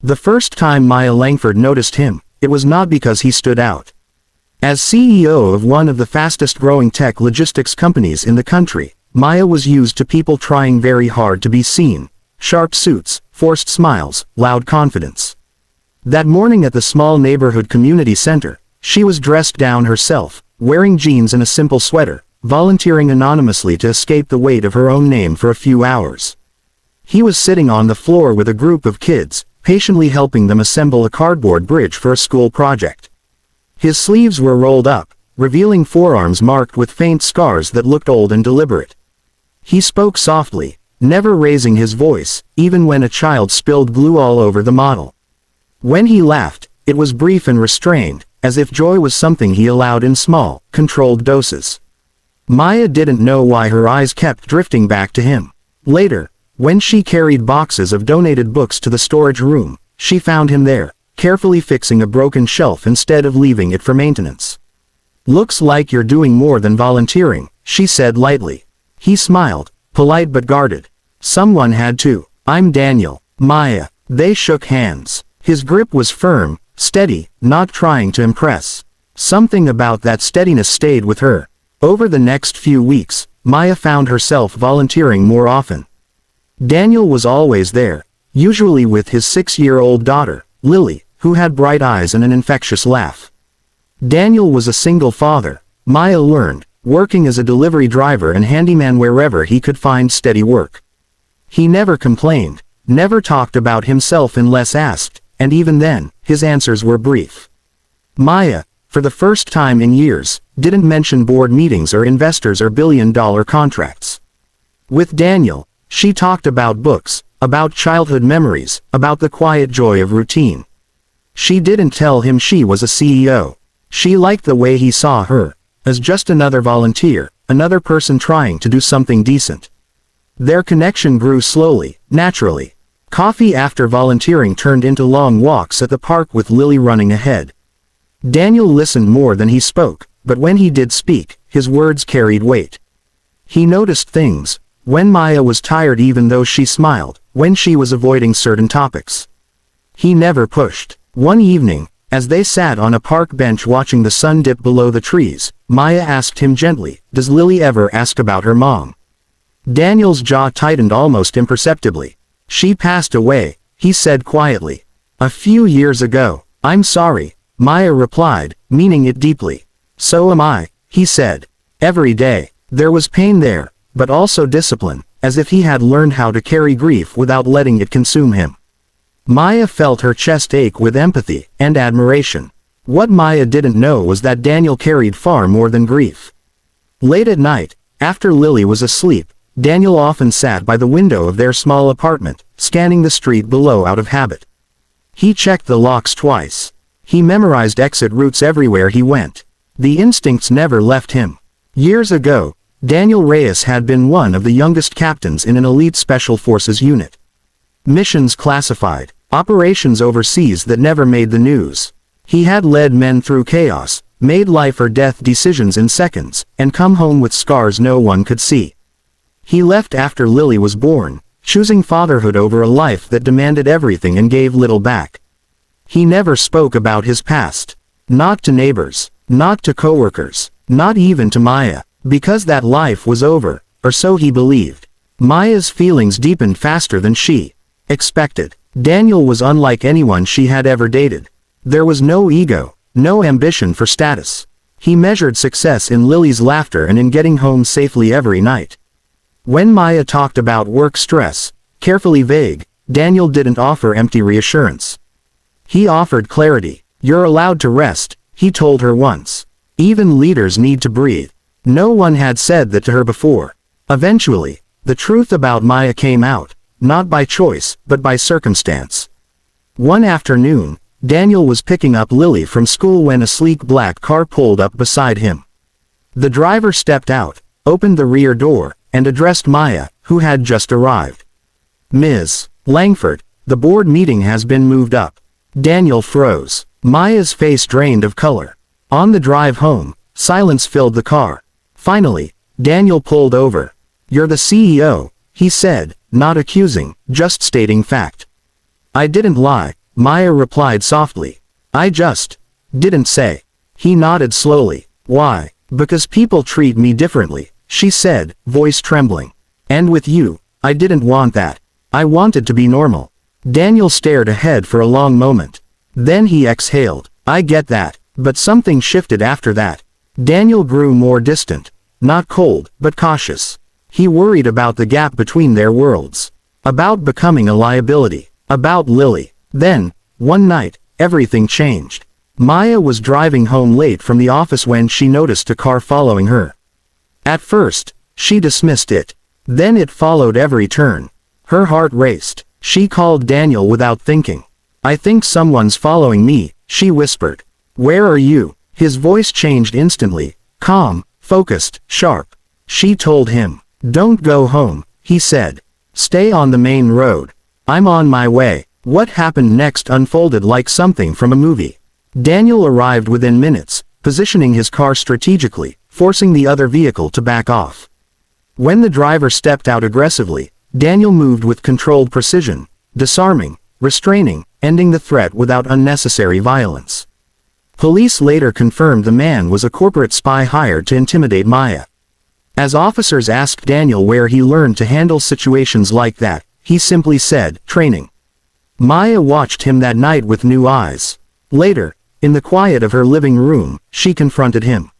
The first time Maya Langford noticed him, it was not because he stood out. As CEO of one of the fastest-growing tech logistics companies in the country, Maya was used to people trying very hard to be seen. Sharp suits, forced smiles, loud confidence. That morning at the small neighborhood community center, she was dressed down herself, wearing jeans and a simple sweater, volunteering anonymously to escape the weight of her own name for a few hours. He was sitting on the floor with a group of kids, patiently helping them assemble a cardboard bridge for a school project. His sleeves were rolled up, revealing forearms marked with faint scars that looked old and deliberate. He spoke softly, never raising his voice, even when a child spilled glue all over the model. When he laughed, it was brief and restrained, as if joy was something he allowed in small, controlled doses. Maya didn't know why her eyes kept drifting back to him. Later, when she carried boxes of donated books to the storage room, she found him there, carefully fixing a broken shelf instead of leaving it for maintenance. "Looks like you're doing more than volunteering," she said lightly. He smiled, polite but guarded. "Someone had to. I'm Daniel." "Maya." They shook hands. His grip was firm, steady, not trying to impress. Something about that steadiness stayed with her. Over the next few weeks, Maya found herself volunteering more often. Daniel was always there, usually with his 6-year-old daughter, Lily, who had bright eyes and an infectious laugh. Daniel was a single father, Maya learned, working as a delivery driver and handyman wherever he could find steady work. He never complained, never talked about himself unless asked, and even then, his answers were brief. Maya, for the first time in years, didn't mention board meetings or investors or billion-dollar contracts. With Daniel, she talked about books, about childhood memories, about the quiet joy of routine. She didn't tell him she was a CEO. She liked the way he saw her, as just another volunteer, another person trying to do something decent. Their connection grew slowly, naturally. Coffee after volunteering turned into long walks at the park with Lily running ahead. Daniel listened more than he spoke, but when he did speak, his words carried weight. He noticed things, when Maya was tired even though she smiled, when she was avoiding certain topics. He never pushed. One evening, as they sat on a park bench watching the sun dip below the trees, Maya asked him gently, "Does Lily ever ask about her mom?" Daniel's jaw tightened almost imperceptibly. "She passed away," he said quietly. "A few years ago." "I'm sorry," Maya replied, meaning it deeply. "So am I," he said. Every day, there was pain there, but also discipline, as if he had learned how to carry grief without letting it consume him. Maya felt her chest ache with empathy and admiration. What Maya didn't know was that Daniel carried far more than grief. Late at night, after Lily was asleep, Daniel often sat by the window of their small apartment, scanning the street below out of habit. He checked the locks twice. He memorized exit routes everywhere he went. The instincts never left him. Years ago, Daniel Reyes had been one of the youngest captains in an elite special forces unit. Missions classified, operations overseas that never made the news. He had led men through chaos, made life or death decisions in seconds, and come home with scars no one could see. He left after Lily was born, choosing fatherhood over a life that demanded everything and gave little back. He never spoke about his past. Not to neighbors, not to coworkers, not even to Maya. Because that life was over, or so he believed. Maya's feelings deepened faster than she expected. Daniel was unlike anyone she had ever dated. There was no ego, no ambition for status. He measured success in Lily's laughter and in getting home safely every night. When Maya talked about work stress, carefully vague, Daniel didn't offer empty reassurance. He offered clarity. "You're allowed to rest," he told her once. "Even leaders need to breathe." No one had said that to her before. Eventually, the truth about Maya came out, not by choice, but by circumstance. One afternoon, Daniel was picking up Lily from school when a sleek black car pulled up beside him. The driver stepped out, opened the rear door, and addressed Maya, who had just arrived. "Ms. Langford, the board meeting has been moved up." Daniel froze. Maya's face drained of color. On the drive home, silence filled the car. Finally, Daniel pulled over. "You're the CEO," he said, not accusing, just stating fact. "I didn't lie," Maya replied softly. I just didn't say. He nodded slowly. Why? Because people treat me differently, she said, voice trembling. And with you, I didn't want that. I wanted to be normal. Daniel stared ahead for a long moment. Then he exhaled. I get that, but something shifted after that. Daniel grew more distant. Not cold, but cautious. He worried about the gap between their worlds. About becoming a liability. About Lily. Then, one night, everything changed. Maya was driving home late from the office when she noticed a car following her. At first, she dismissed it. Then it followed every turn. Her heart raced. She called Daniel without thinking. I think someone's following me, she whispered. Where are you? His voice changed instantly. Calm, focused, sharp. She told him. Don't go home, he said. Stay on the main road. I'm on my way. What happened next unfolded like something from a movie. Daniel arrived within minutes, positioning his car strategically, forcing the other vehicle to back off. When the driver stepped out aggressively, Daniel moved with controlled precision, disarming, restraining, ending the threat without unnecessary violence. Police later confirmed the man was a corporate spy hired to intimidate Maya. As officers asked Daniel where he learned to handle situations like that, he simply said, training. Maya watched him that night with new eyes. Later, in the quiet of her living room, she confronted him.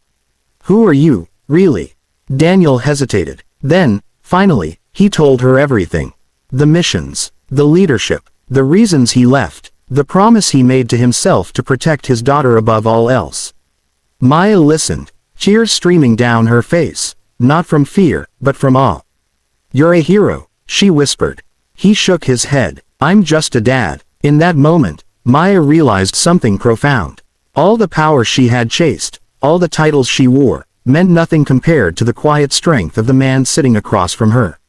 Who are you, really? Daniel hesitated. Then, finally, he told her everything. The missions, the leadership, the reasons he left, the promise he made to himself to protect his daughter above all else. Maya listened, tears streaming down her face, not from fear, but from awe. You're a hero, she whispered. He shook his head. I'm just a dad. In that moment, Maya realized something profound. All the power she had chased, all the titles she wore, meant nothing compared to the quiet strength of the man sitting across from her.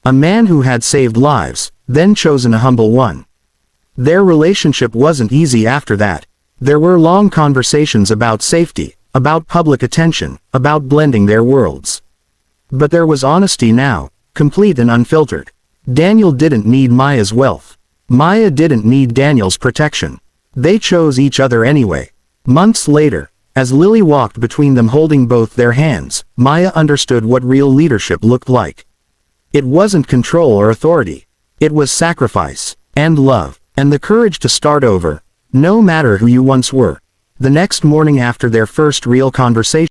A man who had saved lives, then chosen a humble one. Their relationship wasn't easy after that. There were long conversations about safety, about public attention, about blending their worlds. But there was honesty now, complete and unfiltered. Daniel didn't need Maya's wealth. Maya didn't need Daniel's protection. They chose each other anyway. Months later, as Lily walked between them holding both their hands, Maya understood what real leadership looked like. It wasn't control or authority. It was sacrifice, and love, and the courage to start over, no matter who you once were. The next morning after their first real conversation,